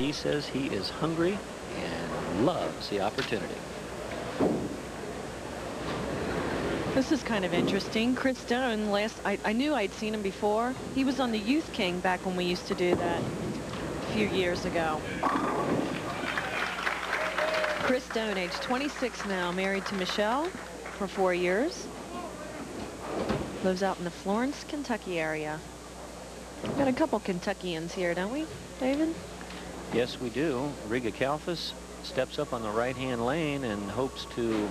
He says he is hungry and loves the opportunity. This is kind of interesting. Chris Doane, I knew I'd seen him before. He was on the Youth King back when we used to do that a few years ago. Chris Doane, age 26 now, married to Michelle for 4 years. Lives out in the Florence, Kentucky area. We've got a couple Kentuckians here, don't we, David? Yes, we do. Riga Kalfas steps up on the right-hand lane and hopes to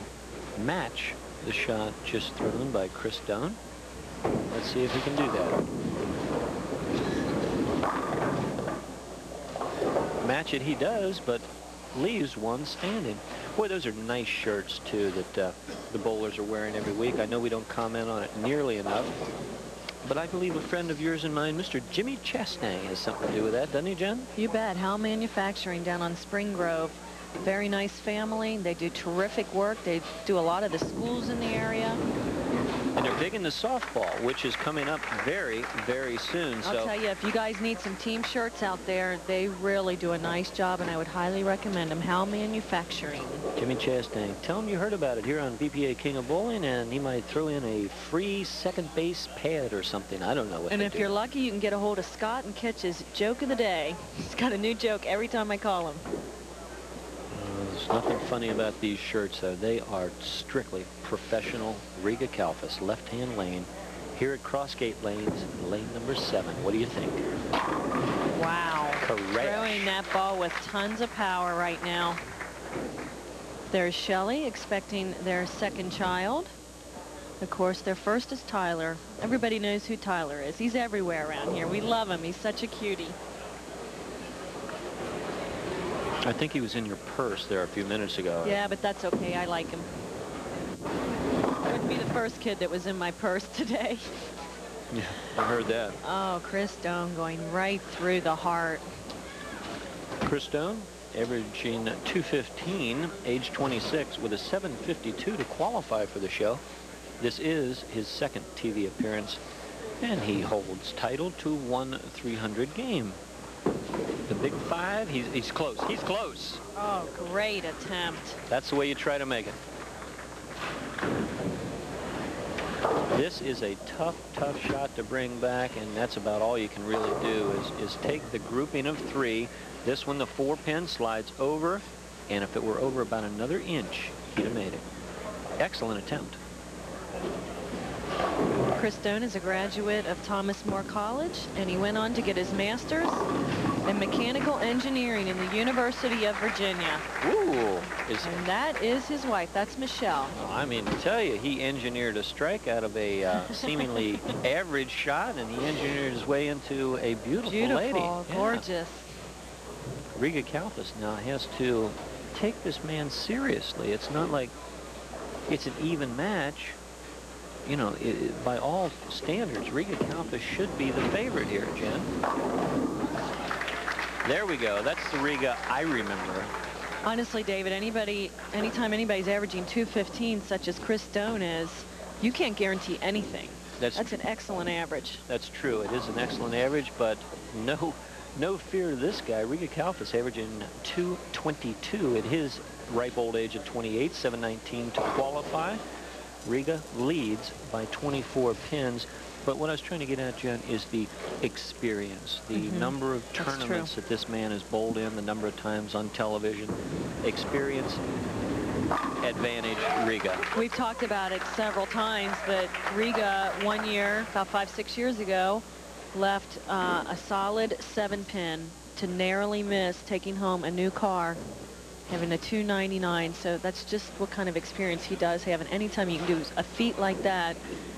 match the shot just thrown by Chris Doane. Let's see if he can do that. Match it he does, but leaves one standing. Boy, those are nice shirts, too, that the bowlers are wearing every week. I know we don't comment on it nearly enough, but I believe a friend of yours and mine, Mr. Jimmy Chastain, has something to do with that, doesn't he, Jen? You bet. Hal Manufacturing down on Spring Grove. Very nice family. They do terrific work. They do a lot of the schools in the area. And they're big into softball, which is coming up very, very soon. I'll tell you, if you guys need some team shirts out there, they really do a nice job, and I would highly recommend them. Hal Manufacturing. Jimmy Chastain, tell him you heard about it here on BPA King of Bowling, and he might throw in a free second base pad or something. I don't know what. And if you're lucky, you can get a hold of Scott and catch his joke of the day. He's got a new joke every time I call him. There's nothing funny about these shirts, though. They are strictly professional. Riga Kalfas, left-hand lane, here at Crossgate Lanes, lane number 7. What do you think? Wow. Correct. Throwing that ball with tons of power right now. There's Shelley expecting their second child. Of course, their first is Tyler. Everybody knows who Tyler is. He's everywhere around here. We love him. He's such a cutie. I think he was in your purse there a few minutes ago. Yeah, but that's okay. I like him. Wouldn't be the first kid that was in my purse today. Yeah, I heard that. Oh, Chris Doane going right through the heart. Chris Doane averaging 215, age 26, with a 752 to qualify for the show. This is his second TV appearance, and he holds title to 1/300 game. The big 5, he's close. He's close. Oh, great attempt. That's the way you try to make it. This is a tough shot to bring back, and that's about all you can really do is take the grouping of 3. This one, the 4-pin, slides over, and if it were over about another inch, he'd have made it. Excellent attempt. Chris Doane is a graduate of Thomas More College, and he went on to get his master's in mechanical engineering in the University of Virginia. Ooh. And that is his wife. That's Michelle. I mean, to tell you, he engineered a strike out of a seemingly average shot, and he engineered his way into a beautiful lady. Beautiful, gorgeous. Yeah. Riga Kalfas now has to take this man seriously. It's not like it's an even match. You know, by all standards, Riga Kalfas should be the favorite here, Jen. There we go. That's the Riga I remember. Honestly, David, anytime anybody's averaging 215, such as Chris Doane is, you can't guarantee anything. That's an excellent average. That's true. It is an excellent average, but no fear to this guy. Riga Kalfas averaging 222 at his ripe old age of 28, 719 to qualify. Riga leads by 24 pins. But what I was trying to get at, Jen, is the experience, the number of tournaments that this man has bowled in, the number of times on television. Experience, advantage, Riga. We've talked about it several times, but Riga one year, about 5-6 years ago, left a solid 7-pin to narrowly miss taking home a new car, having a 299. So that's just what kind of experience he does have. And anytime you can do a feat like that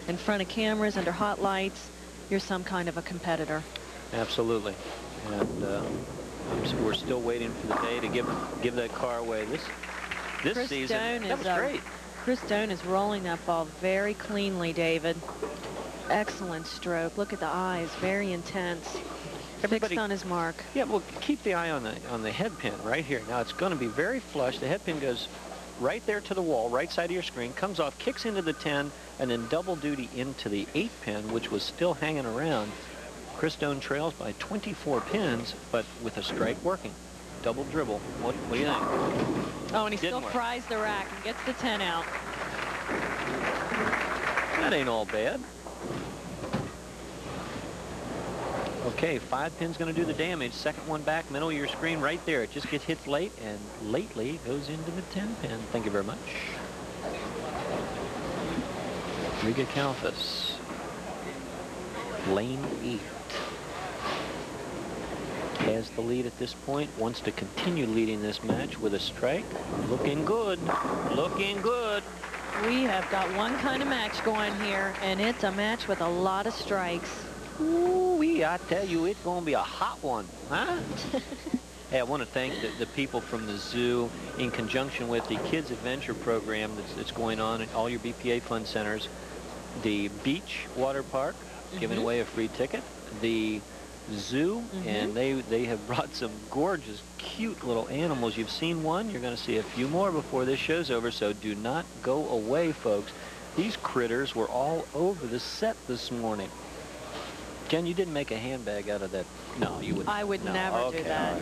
in front of cameras, under hot lights, you're some kind of a competitor. Absolutely. And we're still waiting for the day to give that car away. This season, that was great. Chris Doane is rolling that ball very cleanly, David. Excellent stroke. Look at the eyes, very intense. Fixed on his mark. Yeah, well, keep the eye on the head pin right here. Now it's going to be very flush. The head pin goes right there to the wall, right side of your screen, comes off, kicks into the 10, and then double duty into the 8-pin, which was still hanging around. Chris Doane trails by 24 pins, but with a strike working. double dribble. What do you think? Oh, and he still Didn't work. fries the rack and gets the 10 out. That ain't all bad. Okay, 5 pin's going to do the damage. Second one back, middle of your screen right there. It just gets hit late, and lately goes into the 10 pin. Thank you very much. Riga Kalfas. Lane 8. Has the lead at this point. Wants to continue leading this match with a strike. Looking good. Looking good. We have got one kind of match going here, and it's a match with a lot of strikes. Ooh-wee, I tell you, it's going to be a hot one, huh? Hey, I want to thank the people from the zoo in conjunction with the Kids Adventure program that's going on at all your BPA fun centers. The beach water park, giving away a free ticket. The zoo, and they have brought some gorgeous, cute little animals. You've seen one. You're going to see a few more before this show's over, so do not go away, folks. These critters were all over the set this morning. Jen, you didn't make a handbag out of that. No, you wouldn't. I would never do that.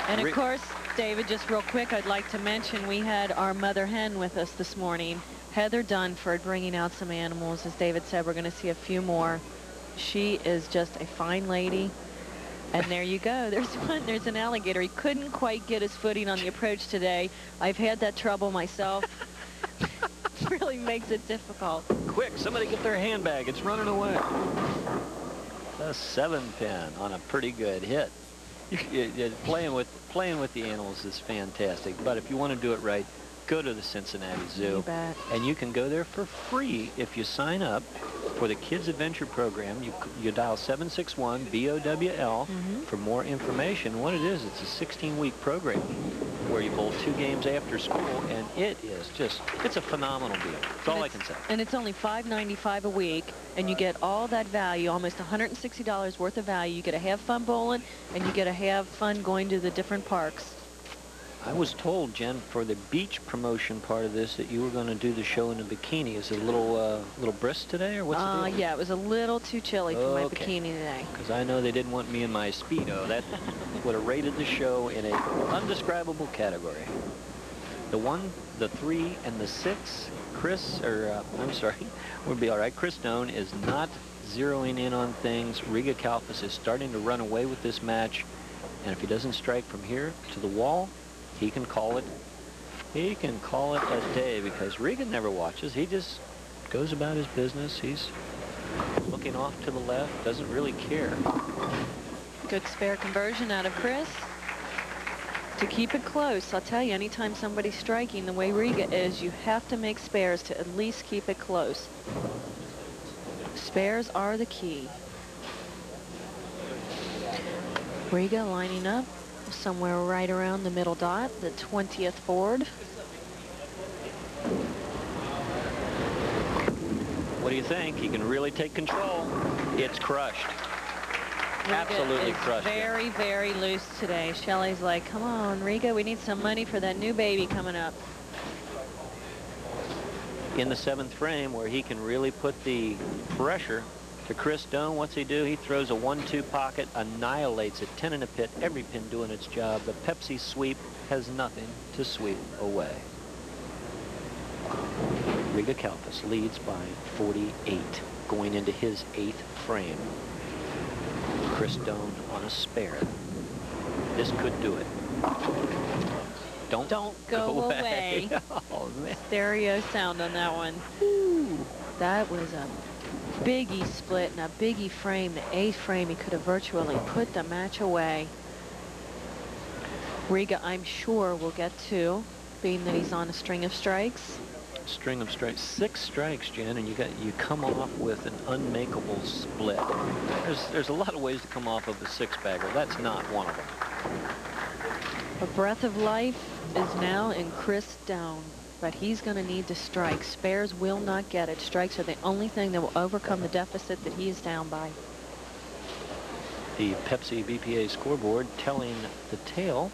And of course, David, just real quick, I'd like to mention we had our mother hen with us this morning, Heather Dunford, bringing out some animals. As David said, we're going to see a few more. She is just a fine lady. And there you go. There's one. There's an alligator. He couldn't quite get his footing on the approach today. I've had that trouble myself. Really makes it difficult. Quick, somebody get their handbag. It's running away. A 7-pin on a pretty good hit. Playing with the animals is fantastic. But if you want to do it right, go to the Cincinnati Zoo. You bet. And you can go there for free if you sign up for the Kids Adventure program. You dial 761-BOWL for more information. What it is, it's a 16-week program where you bowl 2 games after school, and it is just, it's a phenomenal deal. That's all I can say. And it's only $5.95 a week, and you get all that value, almost $160 worth of value. You get to have fun bowling, and you get to have fun going to the different parks. I was told, Jen, for the beach promotion part of this, that you were going to do the show in a bikini. Is it a little brisk today, or what's the deal? Yeah, it was a little too chilly for my bikini today. Because I know they didn't want me in my Speedo. That would have rated the show in a undescribable category. The 1, the 3, and the 6, would be all right. Chris Doane is not zeroing in on things. Riga Kalfas is starting to run away with this match. And if he doesn't strike from here to the wall, he can call it. He can call it a day, because Riga never watches. He just goes about his business. He's looking off to the left, doesn't really care. Good spare conversion out of Chris to keep it close. I'll tell you, anytime somebody's striking the way Riga is, you have to make spares to at least keep it close. Spares are the key. Riga lining up somewhere right around the middle dot, the 20th board. What do you think? He can really take control. It's crushed. Riga Absolutely is crushed. Very, very loose today. Shelley's like, come on, Riga, we need some money for that new baby coming up. In the 7th frame, where he can really put the pressure to Chris Doane, what's he do? He throws a 1-2 pocket, annihilates it, 10 in a pit, every pin doing its job. The Pepsi sweep has nothing to sweep away. Riga Kalfas leads by 48, going into his 8th frame. Chris Doane on a spare. This could do it. Don't go away. Oh, man. Stereo sound on that one. Ooh, that was a biggie split and a biggie frame. The 8th frame, he could have virtually put the match away. Riga, I'm sure, will get 2, being that he's on a string of strikes. String of strikes, 6 strikes, Jen, and you come off with an unmakeable split. There's a lot of ways to come off of a 6-bagger. That's not one of them. A breath of life is now in Chris Doane, but he's going to need to strike. Spares will not get it. Strikes are the only thing that will overcome the deficit that he is down by. The Pepsi BPA scoreboard telling the tale,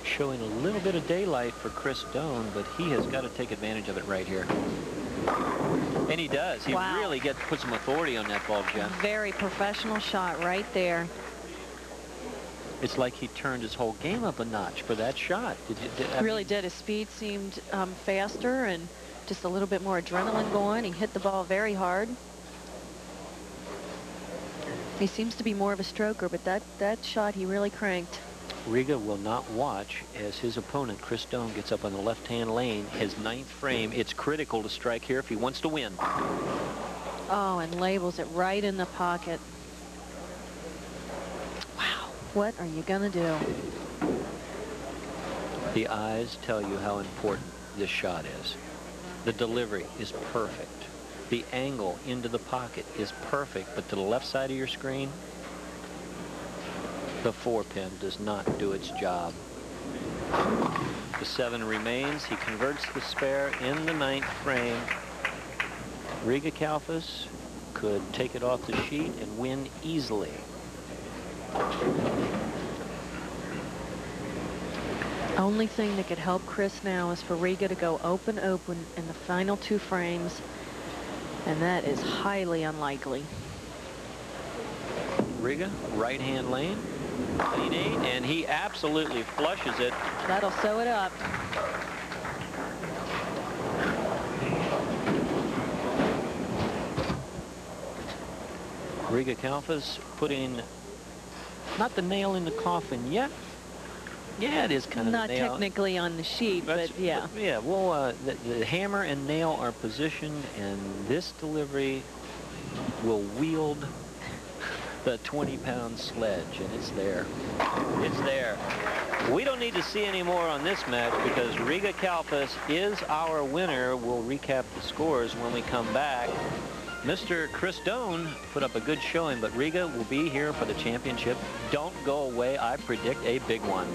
showing a little bit of daylight for Chris Doane, but he has got to take advantage of it right here. And he does. He really puts some authority on that ball, Jen. Very professional shot right there. It's like he turned his whole game up a notch for that shot. He really did. His speed seemed faster and just a little bit more adrenaline going. He hit the ball very hard. He seems to be more of a stroker, but that shot he really cranked. Riga will not watch as his opponent, Chris Doane, gets up on the left-hand lane, his 9th frame. It's critical to strike here if he wants to win. Oh, and labels it right in the pocket. Wow, what are you gonna do? The eyes tell you how important this shot is. The delivery is perfect. The angle into the pocket is perfect, but to the left side of your screen, the 4-pin does not do its job. The 7 remains. He converts the spare in the 9th frame. Riga Kalfas could take it off the sheet and win easily. Only thing that could help Chris now is for Riga to go open in the final 2 frames, and that is highly unlikely. Riga, right-hand lane, lane 8, and he absolutely flushes it. That'll sew it up. Riga Kalfas putting not the nail in the coffin yet. Yeah, it is kind of not the nail. Technically on the sheet, but yeah. Yeah, well, the hammer and nail are positioned, and this delivery will wield the 20-pound sledge, and it's there. It's there. We don't need to see any more on this match because Riga Kalfas is our winner. We'll recap the scores when we come back. Mr. Chris Doane put up a good showing, but Riga will be here for the championship. Don't go away. I predict a big one.